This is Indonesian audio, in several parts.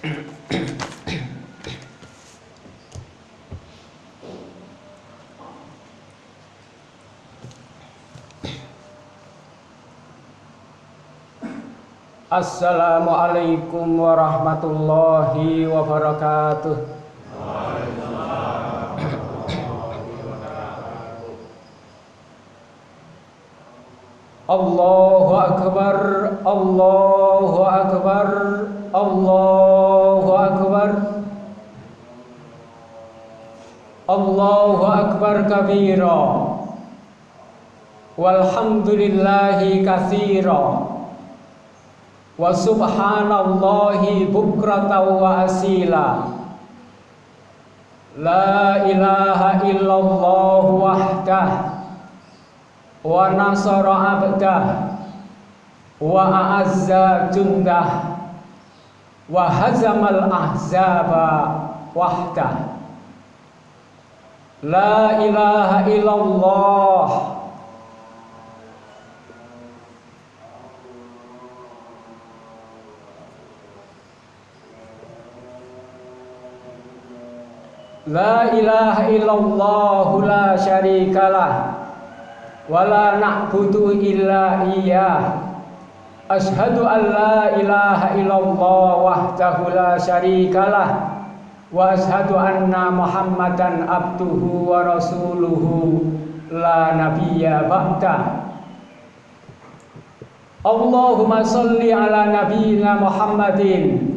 Assalamualaikum warahmatullahi wabarakatuh. Allahu akbar, Allahu akbar, Allahu akbar. Allahu akbar kabira. Walhamdulillahi katsira. Wa subhanallahi bukratan wa asila. La ilaha illallah wahdah wa nasara abdah wa a'azza jundah wa hazamal ahzaba wahdah. La ilaha illallah La ilaha illallah la syarikalah wa la na'budu illa iyyah. Asyhadu an la ilaha illallah wahdahu la syarikalah wa asyhadu anna Muhammadan abduhu wa rasuluhu la nabiyya ba'dah. Allahumma sholli ala nabiyyina Muhammadin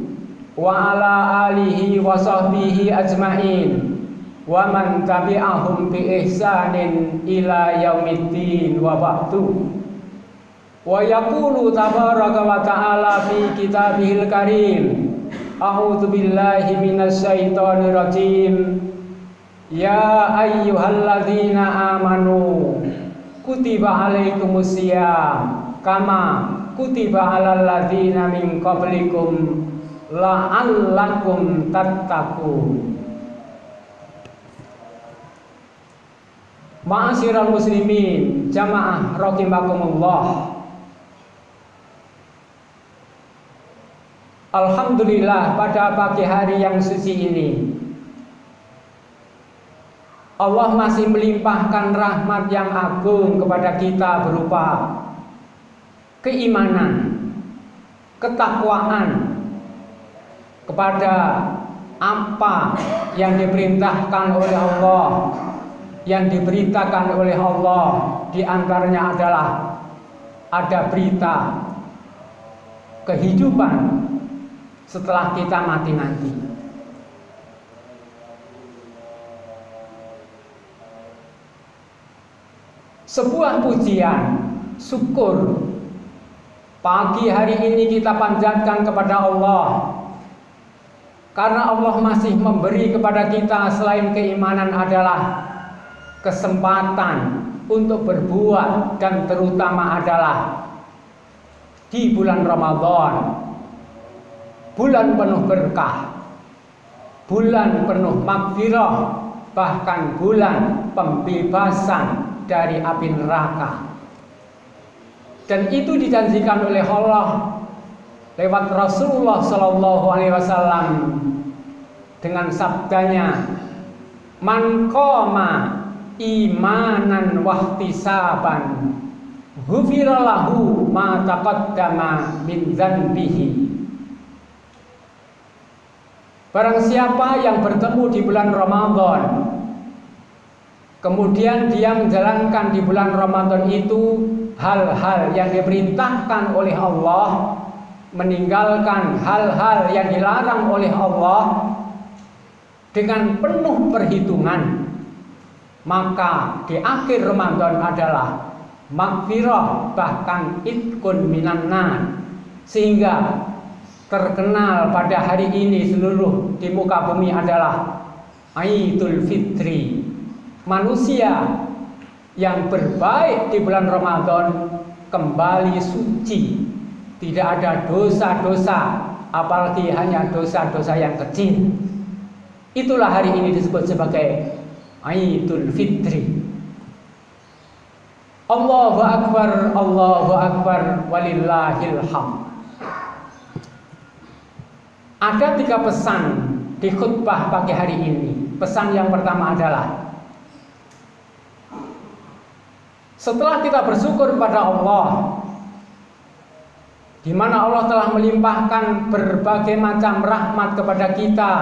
wa ala alihi wa sahbihi ajma'in wa man tabi'ahum bi ihsanin ila yaumiddin wa ba'du. Wa yaqulu tabaraka wa ta'ala fi kitabihil karim, a'udzu billahi minasy syaithanir rajim. Ya ayyuhalladzina amanu kutiba alaikumus syiyam kama kutiba alal ladzina min qablikum la'allakum tattaqun. Ma'asyiral muslimin jamaah rahimakumullah. Alhamdulillah, pada pagi hari yang suci ini Allah masih melimpahkan rahmat yang agung kepada kita berupa keimanan, ketakwaan kepada apa yang diperintahkan oleh Allah, yang diberitakan oleh Allah. Di antaranya adalah ada berita kehidupan setelah kita mati nanti. Sebuah pujian syukur pagi hari ini kita panjatkan kepada Allah, karena Allah masih memberi kepada kita selain keimanan adalah kesempatan untuk berbuat, dan terutama adalah di bulan Ramadan, bulan penuh berkah, bulan penuh maghfirah, bahkan bulan pembebasan dari api neraka. Dan itu dijanjikan oleh Allah lewat Rasulullah Sallallahu Alaihi Wasallam dengan sabdanya, man qoma imanan wahtisaban ghufira lahu ma taqaddama min dzanbihi. Barang siapa yang bertemu di bulan Ramadan, kemudian dia menjalankan di bulan Ramadan itu hal-hal yang diperintahkan oleh Allah, meninggalkan hal-hal yang dilarang oleh Allah dengan penuh perhitungan, maka di akhir Ramadan adalah maghfirah, bahkan itqun minan nar, sehingga terkenal pada hari ini seluruh di muka bumi adalah Idul Fitri. Manusia yang berbaik di bulan Ramadan kembali suci, tidak ada dosa-dosa, apalagi hanya dosa-dosa yang kecil. Itulah hari ini disebut sebagai Idul Fitri. Allahu Akbar walillahil hamd. Ada 3 pesan di khutbah pagi hari ini. Pesan yang pertama adalah, setelah kita bersyukur kepada Allah, di mana Allah telah melimpahkan berbagai macam rahmat kepada kita,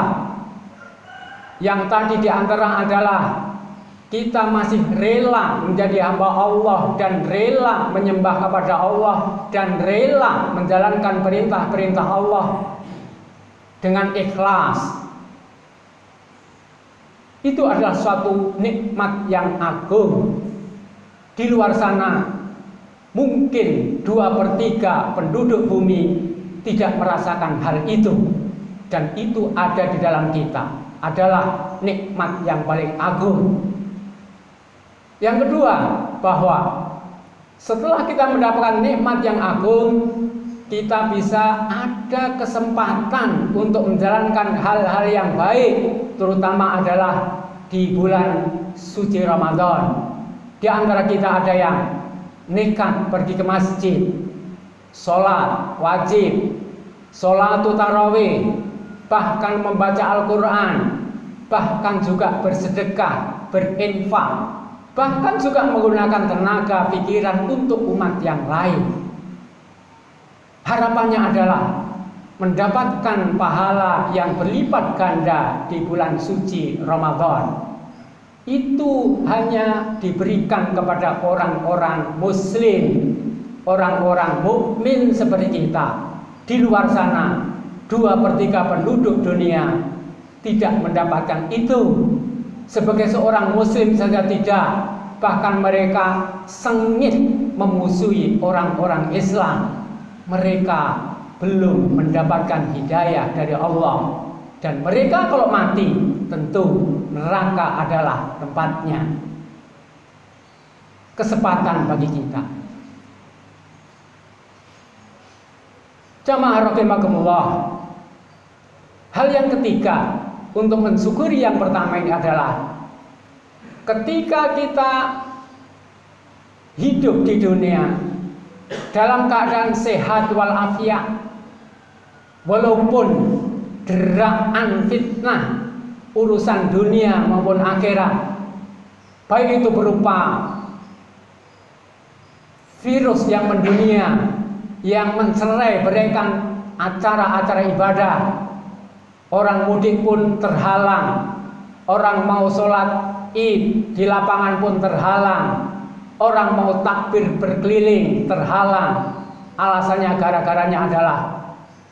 yang tadi di antara adalah kita masih rela menjadi hamba Allah dan rela menyembah kepada Allah dan rela menjalankan perintah-perintah Allah dengan ikhlas. Itu adalah suatu nikmat yang agung. Di luar sana mungkin 2/3 penduduk bumi tidak merasakan hal itu, dan itu ada di dalam kita, adalah nikmat yang paling agung. Yang kedua, bahwa setelah kita mendapatkan nikmat yang agung, kita bisa ada kesempatan untuk menjalankan hal-hal yang baik, terutama adalah di bulan suci Ramadan. Di antara kita ada yang nekat pergi ke masjid, sholat wajib, sholatul tarawih, bahkan membaca Al-Quran, bahkan juga bersedekah, berinfak, bahkan juga menggunakan tenaga pikiran untuk umat yang lain. Harapannya adalah mendapatkan pahala yang berlipat ganda di bulan suci Ramadan. Itu hanya diberikan kepada orang-orang muslim, orang-orang mukmin seperti kita. Di luar sana 2/3 penduduk dunia tidak mendapatkan itu. Sebagai seorang muslim saja tidak, bahkan mereka sengit memusuhi orang-orang Islam. Mereka belum mendapatkan hidayah dari Allah, dan mereka kalau mati tentu neraka adalah tempatnya. Kesempatan bagi kita. Jamaah rahimakumullah. Hal yang ketiga untuk mensyukuri yang pertama ini adalah ketika kita hidup di dunia dalam keadaan sehat walafiat, walaupun deraan fitnah urusan dunia maupun akhirat, baik itu berupa virus yang mendunia, yang mencerai beraikan acara-acara ibadah, orang mudik pun terhalang, orang mau sholat id di lapangan pun terhalang, orang mau takbir berkeliling terhalang. Alasannya gara-garanya adalah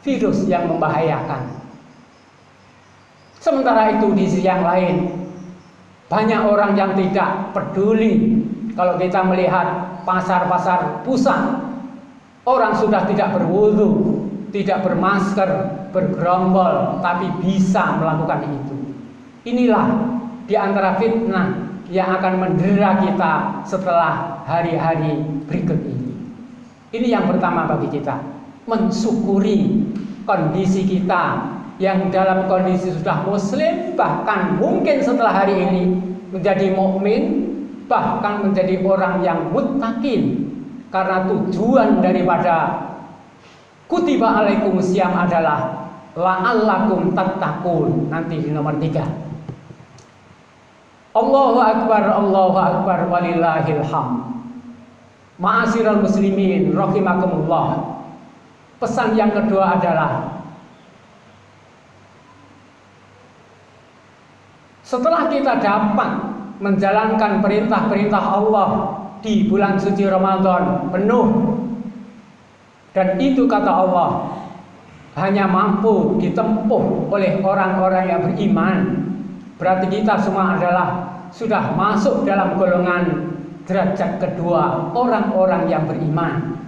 virus yang membahayakan. Sementara itu di sisi yang lain, banyak orang yang tidak peduli. Kalau kita melihat pasar-pasar pusat, orang sudah tidak berwudu, tidak bermasker, bergerombol, tapi bisa melakukan itu. Inilah di antara fitnah yang akan mendera kita setelah hari-hari berikut ini. Ini yang pertama bagi kita, mensyukuri kondisi kita yang dalam kondisi sudah muslim, bahkan mungkin setelah hari ini menjadi mukmin, bahkan menjadi orang yang muttaqin. Karena tujuan daripada kutiba alaikumusiyam adalah la'allakum tattaqun, nanti di nomor 3. Allahu akbar walillahil hamd. Ma'asyiral muslimin rahimakumullah. Pesan yang kedua adalah setelah kita dapat menjalankan perintah-perintah Allah di bulan suci Ramadan penuh, dan itu kata Allah hanya mampu ditempuh oleh orang-orang yang beriman, berarti kita semua adalah sudah masuk dalam golongan derajat kedua, orang-orang yang beriman.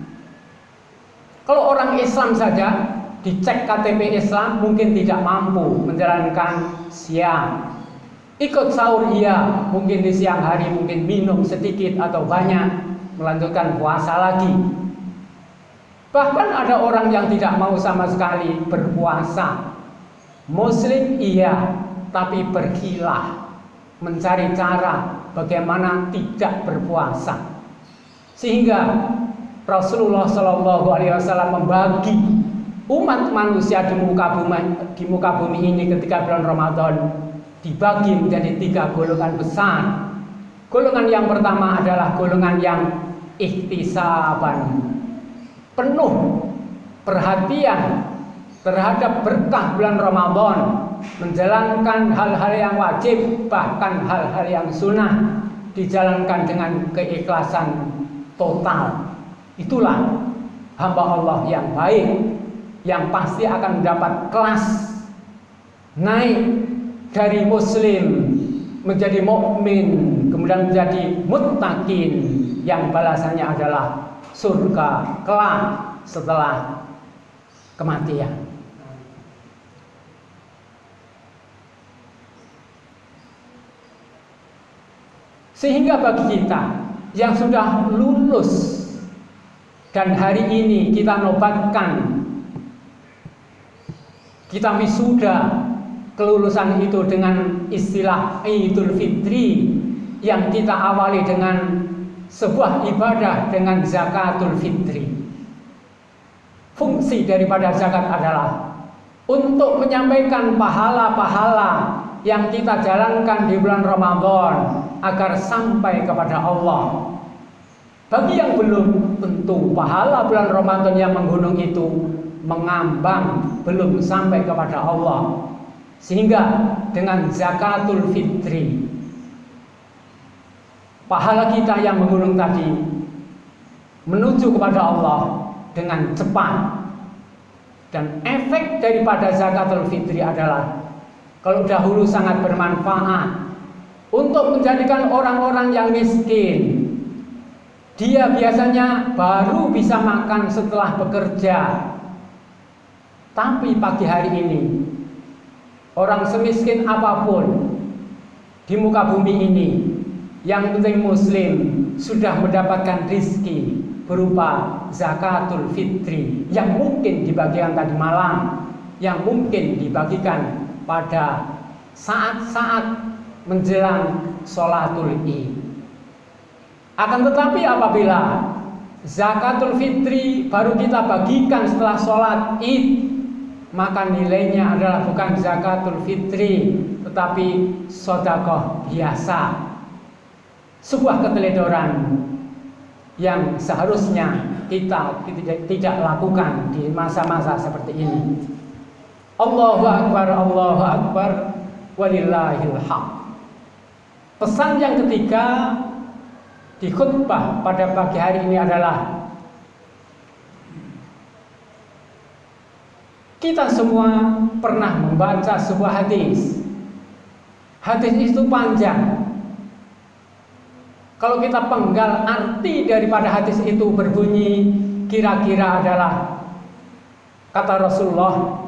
Kalau orang Islam saja dicek KTP Islam mungkin tidak mampu menjalankan siam. Ikut sahur iya, mungkin di siang hari mungkin minum sedikit atau banyak, melanjutkan puasa lagi. Bahkan ada orang yang tidak mau sama sekali berpuasa. Muslim iya, tapi berkilah, mencari cara bagaimana tidak berpuasa. Sehingga Rasulullah SAW membagi umat manusia di muka bumi ini ketika bulan Ramadan dibagi menjadi 3 golongan besar. Golongan yang pertama adalah golongan yang ihtisaban, penuh perhatian terhadap berkah bulan Ramadan, menjalankan hal-hal yang wajib, bahkan hal-hal yang sunnah dijalankan dengan keikhlasan total. Itulah hamba Allah yang baik, yang pasti akan mendapat kelas naik dari muslim menjadi mukmin, kemudian menjadi muttaqin, yang balasannya adalah surga kelak setelah kematian. Sehingga bagi kita yang sudah lulus dan hari ini kita nobatkan, kita wisuda kelulusan itu dengan istilah Idul Fitri, yang kita awali dengan sebuah ibadah dengan zakatul fitri. Fungsi daripada zakat adalah untuk menyampaikan pahala-pahala yang kita jalankan di bulan Ramadan agar sampai kepada Allah. Bagi yang belum, tentu pahala bulan Ramadan yang menggunung itu mengambang, belum sampai kepada Allah. Sehingga dengan zakatul fitri, pahala kita yang menggunung tadi menuju kepada Allah dengan cepat. Dan efek daripada zakatul fitri adalah, kalau dahulu sangat bermanfaat untuk menjadikan orang-orang yang miskin, dia biasanya baru bisa makan setelah bekerja. Tapi pagi hari ini, orang semiskin apapun di muka bumi ini, yang penting muslim, sudah mendapatkan rizki berupa zakatul fitri, yang mungkin dibagikan tadi malam, yang mungkin dibagikan pada saat-saat menjelang sholatul id. Akan tetapi apabila zakatul fitri baru kita bagikan setelah sholat id, maka nilainya adalah bukan zakatul fitri, tetapi sedekah biasa. Sebuah keteledoran yang seharusnya kita tidak lakukan di masa-masa seperti ini. Allahu Akbar, walillahil haq. Pesan yang ketiga di khutbah pada pagi hari ini adalah, kita semua pernah membaca sebuah hadis. Hadis itu panjang. Kalau kita penggal arti daripada hadis itu berbunyi kira-kira adalah, kata Rasulullah,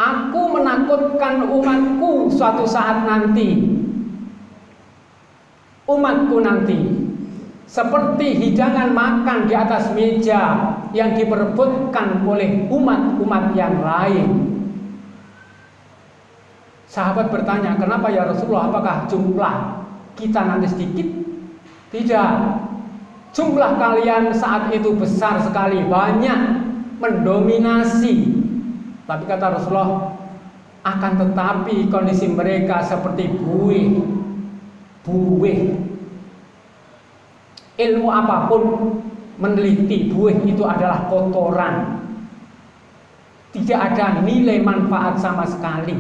aku menakutkan umatku suatu saat nanti. Umatku nanti seperti hidangan makan di atas meja yang diperebutkan oleh umat-umat yang lain. Sahabat bertanya, kenapa ya Rasulullah, apakah jumlah kita nanti sedikit? Tidak. Jumlah kalian saat itu besar sekali, banyak, mendominasi. Tapi kata Rasulullah, akan tetapi kondisi mereka seperti buih. Ilmu apapun meneliti buih itu adalah kotoran, tidak ada nilai manfaat sama sekali.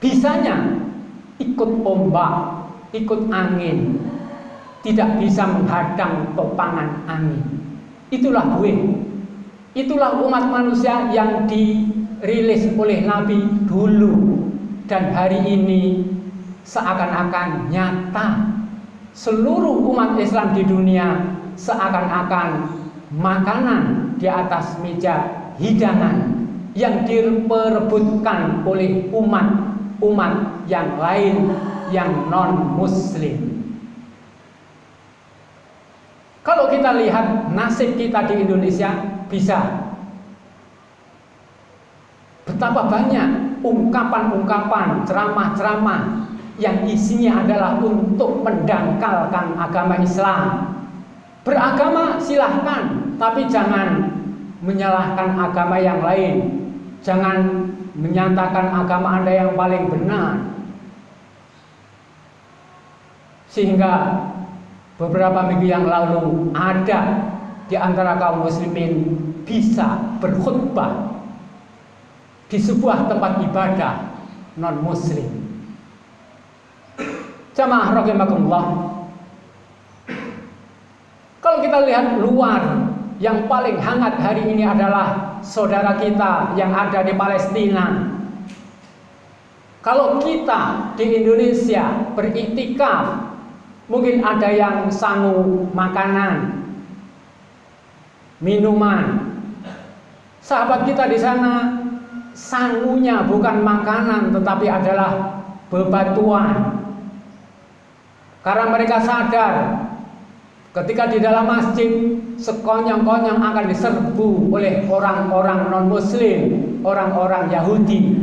Bisanya ikut ombak, ikut angin, tidak bisa menghadang topangan angin. Itulah buih. Itulah umat manusia yang dirilis oleh Nabi dulu, dan hari ini seakan-akan nyata. Seluruh umat Islam di dunia seakan-akan makanan di atas meja hidangan yang diperebutkan oleh umat yang lain yang non muslim. Kalau kita lihat nasib kita di Indonesia, bisa betapa banyak ungkapan-ungkapan, ceramah-ceramah yang isinya adalah untuk mendangkalkan agama Islam. Beragama silahkan, tapi jangan menyalahkan agama yang lain. Jangan menyatakan agama Anda yang paling benar. Sehingga beberapa minggu yang lalu ada di antara kaum muslimin bisa berkhutbah di sebuah tempat ibadah non-muslim. Jamaah rahimakumullah. Kalau kita lihat luar, yang paling hangat hari ini adalah saudara kita yang ada di Palestina. Kalau kita di Indonesia beriktikaf, mungkin ada yang sangu makanan, minuman. Sahabat kita di sana sangunya bukan makanan tetapi adalah bebatuan. Karena mereka sadar ketika di dalam masjid sekonyong-konyong akan diserbu oleh orang-orang non-muslim, orang-orang Yahudi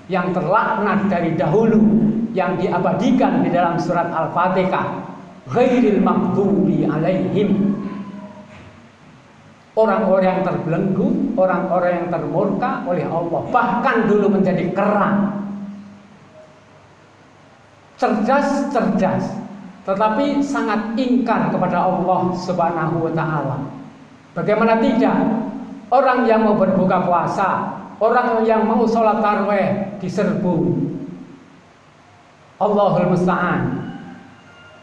yang terlaknat dari dahulu, yang diabadikan di dalam surat Al-Fatihah, ghairil maghdubi alaihim. Orang-orang yang terbelenggu, orang-orang yang termurka oleh Allah, bahkan dulu menjadi kera. Cerdas, tetapi sangat ingkar kepada Allah Subhanahu wa ta'ala. Bagaimana tidak? Orang yang mau berbuka puasa, orang yang mau sholat tarawih diserbu. Allahul musta'an.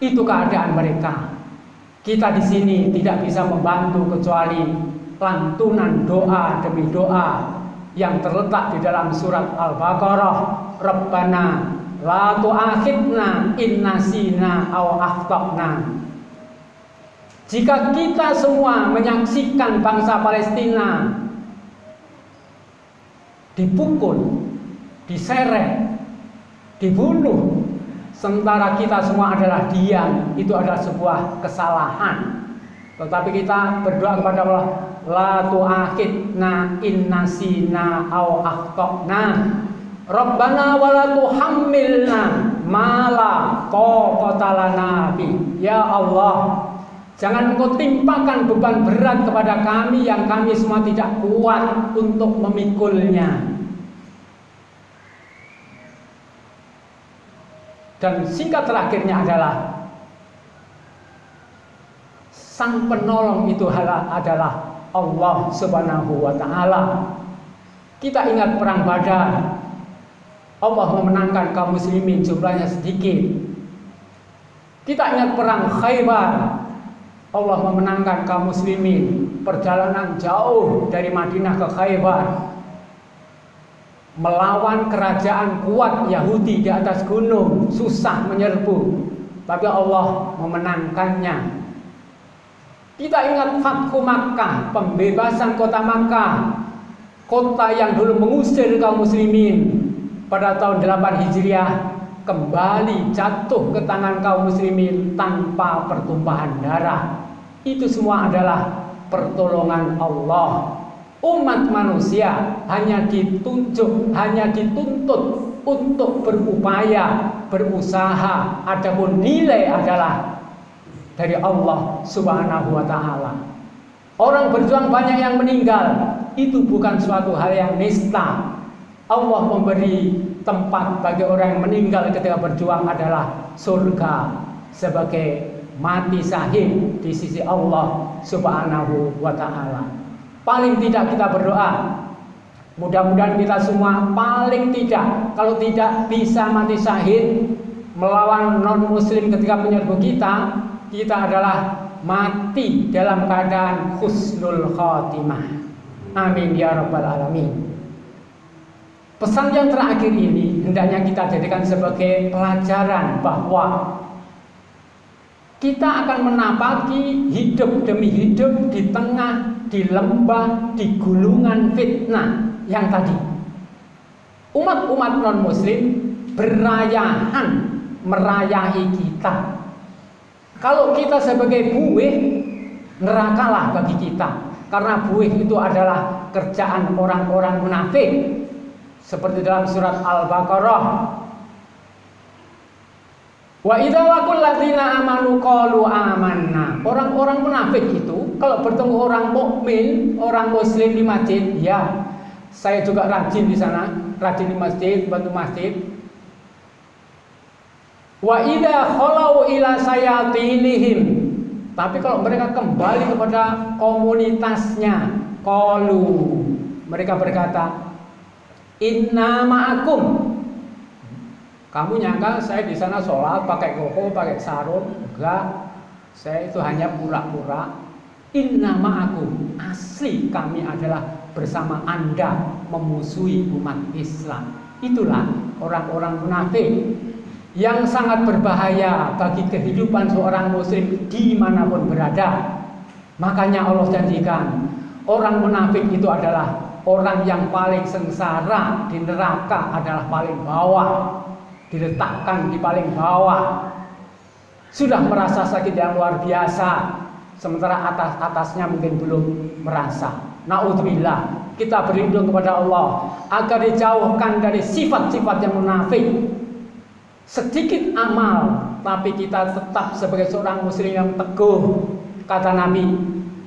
Itu keadaan mereka. Kita di sini tidak bisa membantu kecuali lantunan doa demi doa yang terletak di dalam surat Al-Baqarah. Rabbana la tu'akhidna in nasina aw akhtana. Jika kita semua menyaksikan bangsa Palestina dipukul, diseret, dibunuh, sementara kita semua adalah diam, itu adalah sebuah kesalahan. Tetapi kita berdoa kepada Allah, la tu'akhidna in nasina aw akhtana. Rabbana wa la tuhammilna ma la taqata lana bi. Ya Allah, jangan Engkau timpakan beban berat kepada kami yang kami semua tidak kuat untuk memikulnya. Dan singkat terakhirnya adalah sang penolong itu adalah Allah Subhanahu wa ta'ala. Kita ingat perang Badar. Allah memenangkan kaum muslimin, jumlahnya sedikit. Kita ingat perang Khaybar. Allah memenangkan kaum muslimin, perjalanan jauh dari Madinah ke Khaybar, melawan kerajaan kuat Yahudi di atas gunung, susah menyerbu, tapi Allah memenangkannya. Kita ingat Fathu Makkah, pembebasan kota Makkah, kota yang dulu mengusir kaum muslimin pada tahun 8 Hijriah, kembali jatuh ke tangan kaum muslimin tanpa pertumpahan darah. Itu semua adalah pertolongan Allah. Umat manusia hanya dituntut untuk berupaya, berusaha, adapun nilai adalah dari Allah Subhanahu wa ta'ala. Orang berjuang banyak yang meninggal, itu bukan suatu hal yang nista. Allah memberi tempat bagi orang yang meninggal ketika berjuang adalah surga sebagai mati syahid di sisi Allah Subhanahu wa ta'ala. Paling tidak kita berdoa, mudah-mudahan kita semua paling tidak, kalau tidak bisa mati syahid melawan non-muslim ketika menyerbu kita adalah mati dalam keadaan husnul khatimah. Amin ya rabbal alamin. Pesan yang terakhir ini hendaknya kita jadikan sebagai pelajaran bahwa kita akan menapaki hidup demi hidup di tengah, di lembah, di gulungan fitnah yang tadi. Umat-umat non-muslim berayahan merayahi kita. Kalau kita sebagai buih, nerakalah bagi kita. Karena buih itu adalah kerjaan orang-orang munafik. Seperti dalam surat Al-Baqarah. Wa idza laqul ladzina amanu qalu amanna. Orang-orang munafik itu Kalau bertemu orang mukmin, orang muslim di masjid, ya, saya juga rajin di sana, rajin di masjid, bantu masjid. Wa idza khalau ila sayatinihim. Tapi kalau mereka kembali kepada komunitasnya, qalu, mereka berkata, inna ma'akum. Kamu nyangka saya di sana sholat pakai koko, pakai sarung? Enggak, saya itu hanya pura-pura. Inna ma'akum, asli kami adalah bersama Anda memusuhi umat Islam. Itulah orang-orang munafik yang sangat berbahaya bagi kehidupan seorang muslim dimanapun berada. Makanya Allah janjikan, orang munafik itu adalah orang yang paling sengsara di neraka, adalah paling bawah, diletakkan di paling bawah. Sudah merasa sakit yang luar biasa, sementara atas-atasnya mungkin belum merasa. Na'udzubillah, kita berlindung kepada Allah agar dijauhkan dari sifat-sifat yang munafik. Sedikit amal, tapi kita tetap sebagai seorang muslim yang teguh. Kata Nabi,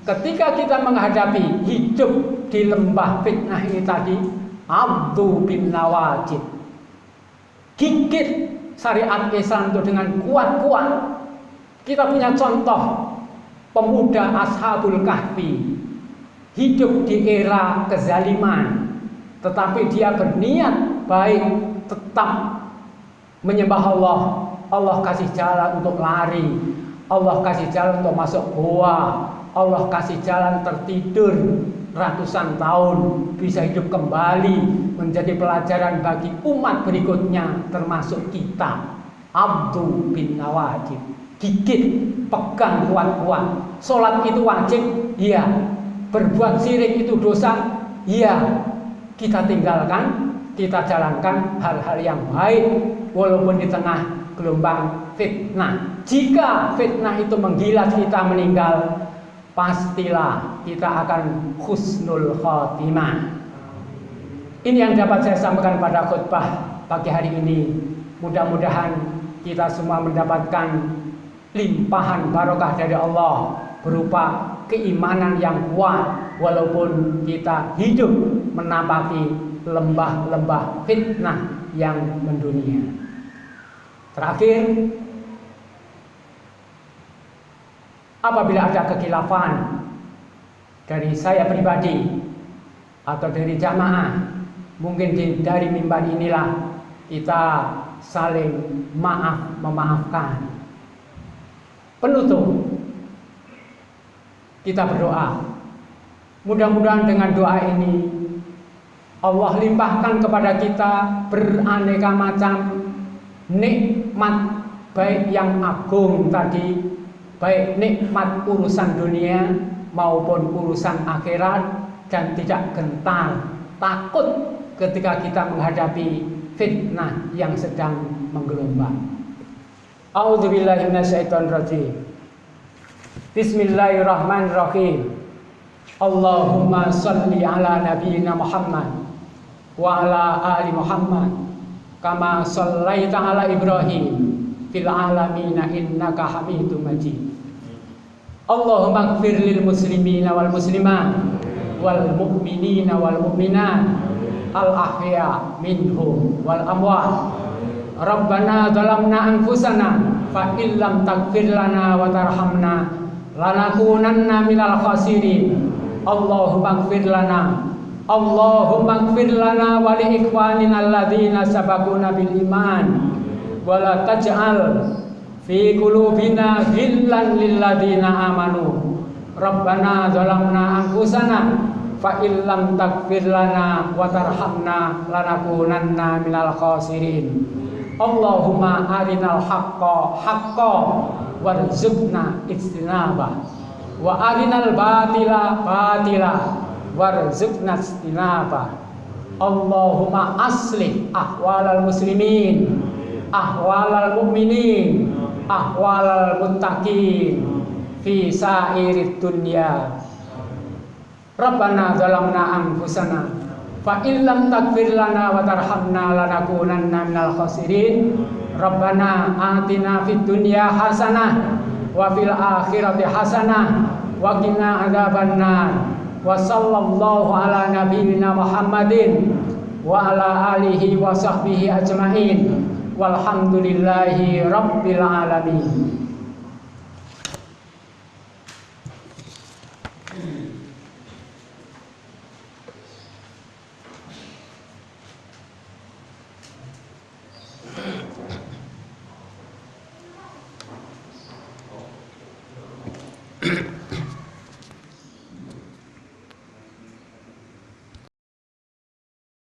ketika kita menghadapi hidup di lembah fitnah ini tadi, abdu bin nawajid, gigit syariat Islam itu dengan kuat-kuat. Kita punya contoh pemuda Ashabul Kahfi, hidup di era kezaliman, tetapi dia berniat baik, tetap menyembah Allah. Allah kasih jalan untuk lari, Allah kasih jalan untuk masuk goa, Allah kasih jalan tertidur ratusan tahun, bisa hidup kembali, menjadi pelajaran bagi umat berikutnya, termasuk kita. Abdu bin Nawajid, gigit, pegang kuat-kuat. Sholat itu wajib, iya. Berbuat syirik itu dosa, iya. Kita tinggalkan, kita jalankan hal-hal yang baik, walaupun di tengah gelombang fitnah. Jika fitnah itu menggilas kita meninggal, pastilah kita akan husnul khotimah. Ini yang dapat saya sampaikan pada khutbah pagi hari ini. Mudah-mudahan kita semua mendapatkan limpahan barokah dari Allah berupa keimanan yang kuat, walaupun kita hidup menapaki lembah-lembah fitnah yang mendunia. Terakhir, apabila ada kekhilafan dari saya pribadi atau dari jamaah, mungkin dari mimbar inilah kita saling memaafkan. Penutup, kita berdoa. Mudah-mudahan dengan doa ini Allah limpahkan kepada kita beraneka macam nikmat, baik yang agung tadi, baik nikmat urusan dunia maupun urusan akhirat, dan tidak gentar, takut ketika kita menghadapi fitnah yang sedang menggelombang. A'udzubillahi minasyaitonirrajim. Bismillahirrahmanirrahim. Allahumma shalli ala nabiyyina Muhammad wa ala ali Muhammad kama shallaita ala Ibrahim fil alamina innaka Hamidum Majid. Allahumma ighfir lil muslimina wal muslimat wal mu'minina wal mu'minat al ahya minhum wal amwat. Rabbana zalamna anfusana fa illam taghfir lana wa tarhamna lanakunanna minal khasirin. Allahumma ighfir lana, Allahumma ighfir lana wa li ikhwanina alladzina sabaquna bil iman wa la taj'al fi qulubina ghillan lil ladzina amanu. Rabbana zalamna anfusana fa illam taghfir lana wa tarhamna lanakunanna minal khasirin. Allahumma arinal haqqa haqqan warzuqna ijtinabah wa arinal batila batila warzuqna ijtinabah. Allahumma aslih ahwalal muslimin, ahwalal mu'minin, ahwalal muttaqin fi sa'irid dunya. Rabbana zalamna anfusana fa illam taghfir lana wa tarhamna lanakunanna minal khasirin. Rabbana atina fid dunya hasanah wa fil akhirati hasanah wa qina adzabannar. Wa sallallahu ala nabiyyina Muhammadin wa ala alihi wa sahbihi ajmain. Walhamdulillahi rabbil alamin.